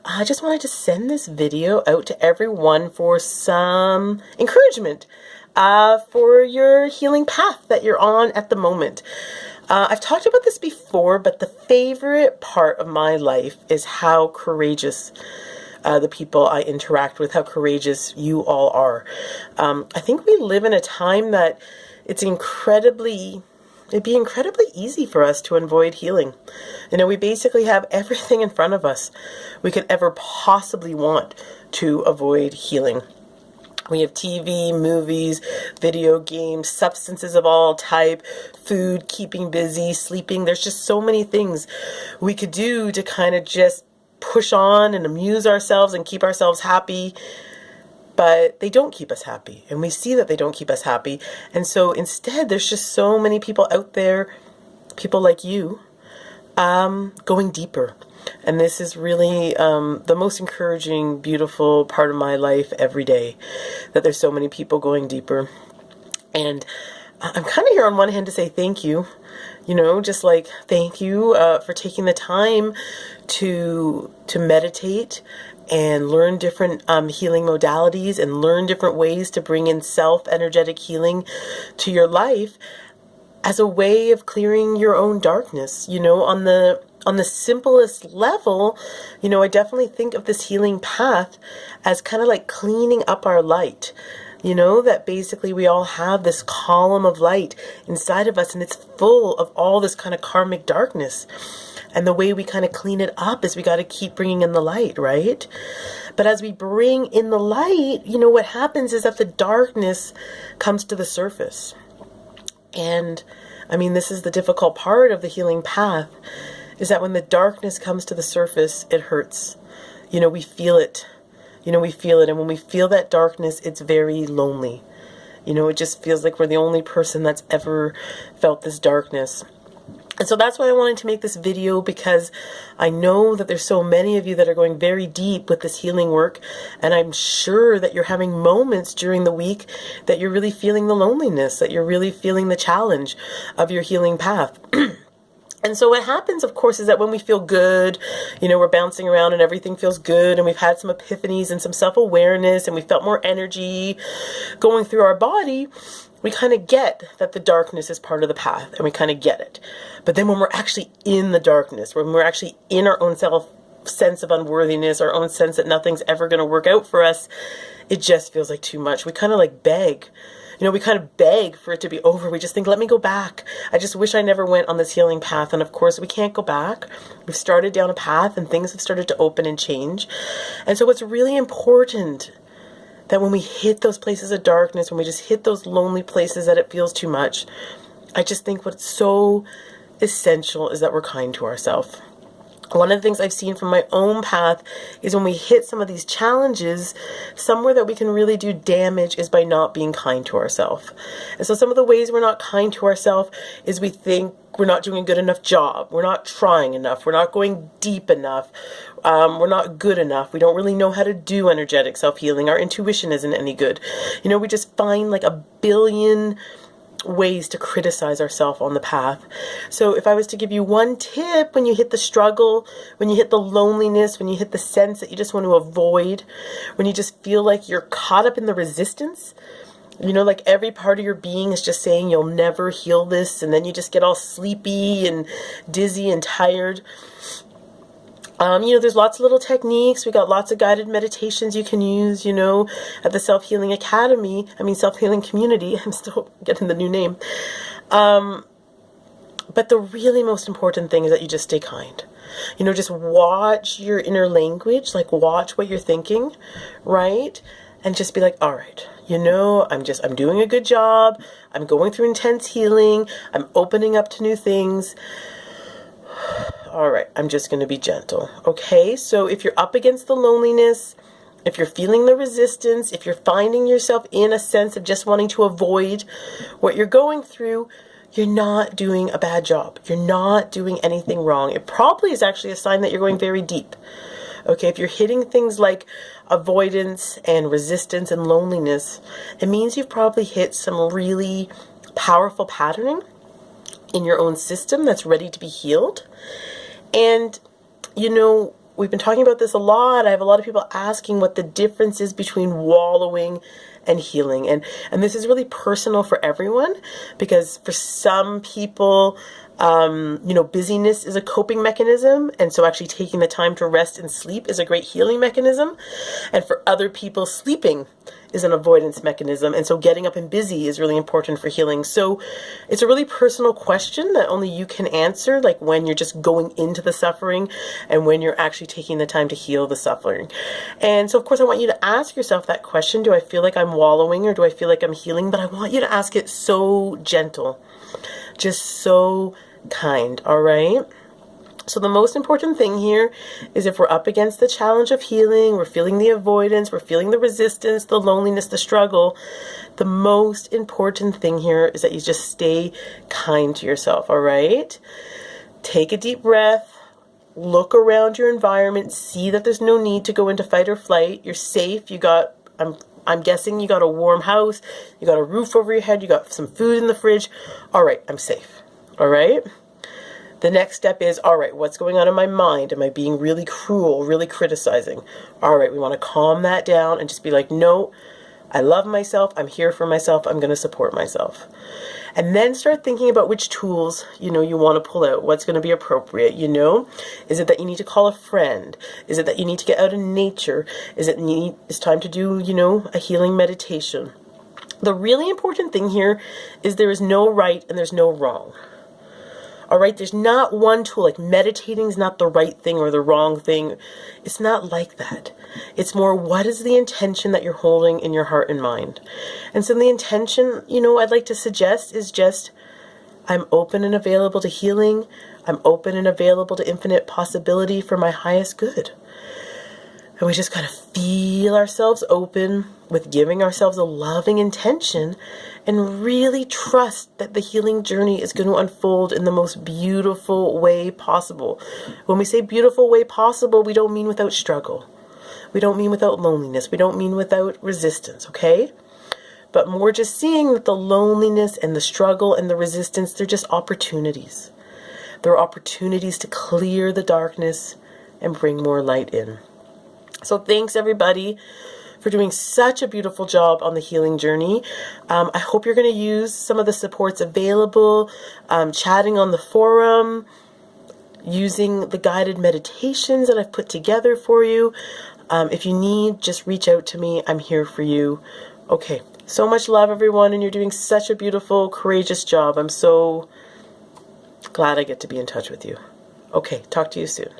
I just wanted to send this video out to everyone for some encouragement for your healing path that you're on at the moment. I've talked about this before, but the favorite part of my life is how courageous the people I interact with, how courageous you all are. I think we live in a time that it'd be incredibly easy for us to avoid healing. You know, we basically have everything in front of us we could ever possibly want to avoid healing. We have TV, movies, video games, substances of all type, food, keeping busy, sleeping. There's just so many things we could do to kind of just push on and amuse ourselves and keep ourselves happy. But they don't keep us happy. And we see that they don't keep us happy. And so instead, there's just so many people out there, people like you, going deeper. And this is really the most encouraging, beautiful part of my life every day, that there's so many people going deeper. And I'm kind of here on one hand to say thank you, you know, just like thank you for taking the time to meditate and learn different healing modalities and learn different ways to bring in self-energetic healing to your life as a way of clearing your own darkness. You know, on the simplest level, you know, I definitely think of this healing path as kind of like cleaning up our light. You know, that basically we all have this column of light inside of us, and it's full of all this kind of karmic darkness. And the way we kind of clean it up is we got to keep bringing in the light, right? But as we bring in the light, you know, what happens is that the darkness comes to the surface. And I mean, this is the difficult part of the healing path, is that when the darkness comes to the surface, it hurts. You know, we feel it. You know, we feel it. And when we feel that darkness, it's very lonely. You know, it just feels like we're the only person that's ever felt this darkness. And so that's why I wanted to make this video, because I know that there's so many of you that are going very deep with this healing work. And I'm sure that you're having moments during the week that you're really feeling the loneliness, that you're really feeling the challenge of your healing path. And so what happens, of course, is that when we feel good, you know, we're bouncing around and everything feels good, and we've had some epiphanies and some self-awareness, and we felt more energy going through our body, we kind of get that the darkness is part of the path, and we kind of get it. But then when we're actually in the darkness, when we're actually in our own sense of unworthiness, our own sense that nothing's ever going to work out for us, it just feels like too much. We kind of like beg. You know, we kind of beg for it to be over. We just think, let me go back. I just wish I never went on this healing path. And of course, we can't go back. We've started down a path and things have started to open and change. And so it's really important that when we hit those places of darkness, when we just hit those lonely places that it feels too much, I just think what's so essential is that we're kind to ourselves. One of the things I've seen from my own path is when we hit some of these challenges, somewhere that we can really do damage is by not being kind to ourselves. And so some of the ways we're not kind to ourselves is we think we're not doing a good enough job. We're not trying enough. We're not going deep enough. We're not good enough. We don't really know how to do energetic self-healing. Our intuition isn't any good. You know, we just find like a billion ways to criticize ourselves on the path. So if I was to give you one tip when you hit the struggle, when you hit the loneliness, when you hit the sense that you just want to avoid, when you just feel like you're caught up in the resistance, you know, like every part of your being is just saying you'll never heal this, and then you just get all sleepy and dizzy and tired. You know, there's lots of little techniques. We got lots of guided meditations you can use, you know, at the Self-Healing Academy. Self-Healing Community. I'm still getting the new name. But the really most important thing is that you just stay kind. You know, just watch your inner language, like watch what you're thinking, right? And just be like, all right, you know, I'm doing a good job. I'm going through intense healing. I'm opening up to new things. All right, I'm just going to be gentle. Okay, so if you're up against the loneliness, if you're feeling the resistance, if you're finding yourself in a sense of just wanting to avoid what you're going through, you're not doing a bad job. You're not doing anything wrong. It probably is actually a sign that you're going very deep. Okay, if you're hitting things like avoidance and resistance and loneliness, it means you've probably hit some really powerful patterning in your own system that's ready to be healed. And, you know, we've been talking about this a lot. I have a lot of people asking what the difference is between wallowing and healing. And this is really personal for everyone, because for some people, busyness is a coping mechanism. And so actually taking the time to rest and sleep is a great healing mechanism. And for other people, sleeping is an avoidance mechanism. And so getting up and busy is really important for healing. So it's a really personal question that only you can answer, like when you're just going into the suffering and when you're actually taking the time to heal the suffering. And so, of course, I want you to ask yourself that question. Do I feel like I'm wallowing, or do I feel like I'm healing? But I want you to ask it so gentle, just so kind, all right? So the most important thing here is, if we're up against the challenge of healing, we're feeling the avoidance, we're feeling the resistance, the loneliness, the struggle, the most important thing here is that you just stay kind to yourself, all right? Take a deep breath, look around your environment, see that there's no need to go into fight or flight. You're safe. I'm guessing you got a warm house, you got a roof over your head, you got some food in the fridge. All right, I'm safe, all right? The next step is, all right, what's going on in my mind? Am I being really cruel, really criticizing? All right, we want to calm that down and just be like, no, I love myself. I'm here for myself. I'm going to support myself. And then start thinking about which tools, you want to pull out. What's going to be appropriate, Is it that you need to call a friend? Is it that you need to get out in nature? Is it it's time to do, a healing meditation? The really important thing here is there is no right and there's no wrong. All right, there's not one tool, like meditating is not the right thing or the wrong thing. It's not like that. It's more, what is the intention that you're holding in your heart and mind? And so the intention, I'd like to suggest is just, I'm open and available to healing. I'm open and available to infinite possibility for my highest good. And we just kind of feel ourselves open with giving ourselves a loving intention, and really trust that the healing journey is going to unfold in the most beautiful way possible. When we say beautiful way possible, we don't mean without struggle. We don't mean without loneliness. We don't mean without resistance, okay? But more just seeing that the loneliness and the struggle and the resistance, they're just opportunities. They're opportunities to clear the darkness and bring more light in. So thanks, everybody, for doing such a beautiful job on the healing journey. I hope you're going to use some of the supports available, chatting on the forum, using the guided meditations that I've put together for you. If you need, just reach out to me. I'm here for you. Okay, so much love, everyone, and you're doing such a beautiful, courageous job. I'm so glad I get to be in touch with you. Okay, talk to you soon.